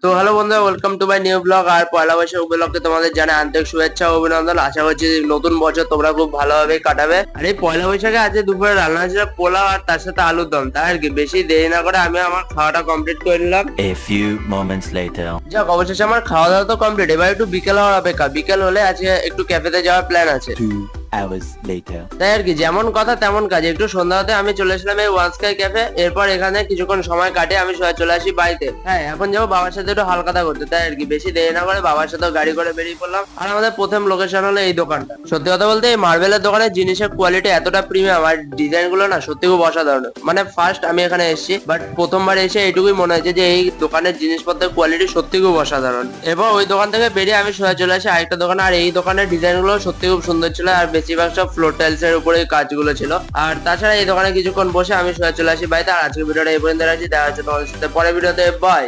তো হ্যালো বন্ধুরা, welcome to my new blog. আর পয়লা বৈশাখ উপলক্ষে তোমাদের জানাই আন্তরিক শুভেচ্ছা ও অভিনন্দন। আশা করছি নতুন বছর তোমরা খুব ভালোভাবে কাটাবে। আর এই পয়লা বৈশাখে আজকে দুপুরে রান্না ছিল পোলাও আর তার সাথে আলুর দম। তাই আর কি বেশি দেরি না করে আমি আমার খাওয়াটা কমপ্লিট করে নিলাম। A few moments later. যাক, অবশেষে আমার খাওয়া দাওয়া তো কমপ্লিট। এবার একটু বিকেল হওয়ার অপেক্ষা। বিকেল হলে আজকে একটু ক্যাফেতে যাওয়ার প্ল্যান আছে। 2 hours later. তাই আর কি যেমন কথা তেমন কাজ। একটু সন্ধ্যা হতে আমি চলে আসলাম এই ওয়ান স্কাই ক্যাফে। এরপর এখানে কিছুক্ষণ সময় কাটে আমি চলে আসি বাড়িতে। হ্যাঁ, এখন যাবো বাবার সাথে একটু হালখাতা করতে। তাই আর কি বেশি দেরি না করে বাবার সাথে গাড়ি করে বেরিয়ে পড়লাম। আর আমাদের প্রথম লোকেশন হলো এই দোকানটা। সত্যি কথা বলতে এই মার্বেলের দোকানের জিনিসের কোয়ালিটি এতটা প্রিমিয়াম আর ডিজাইন গুলো না সত্যি খুব অসাধারণ। মানে ফার্স্ট আমি এখানে এসেছি, বাট প্রথমবার এসে এইটুকুই মনে হয়েছে যে এই দোকানের জিনিসপত্রের কোয়ালিটি সত্যি খুব অসাধারণ। এরপর ওই দোকান থেকে বেরিয়ে আমি চলে আসি আরেকটা দোকানে। আর এই দোকানের ডিজাইন গুলো সত্যি খুব সুন্দর ছিল আর বেশিরভাগ সব ফ্লোর টাইলস এর উপরে কাজগুলো ছিল। আর তাছাড়া এই দোকানে কিছুক্ষণ বসে আমি চলে আসি বাড়িতে। আর আজকের ভিডিওটা এই পর্যন্ত রাখছি। দেখা হচ্ছে তোমাদের সাথে পরের ভিডিওতে। বাই।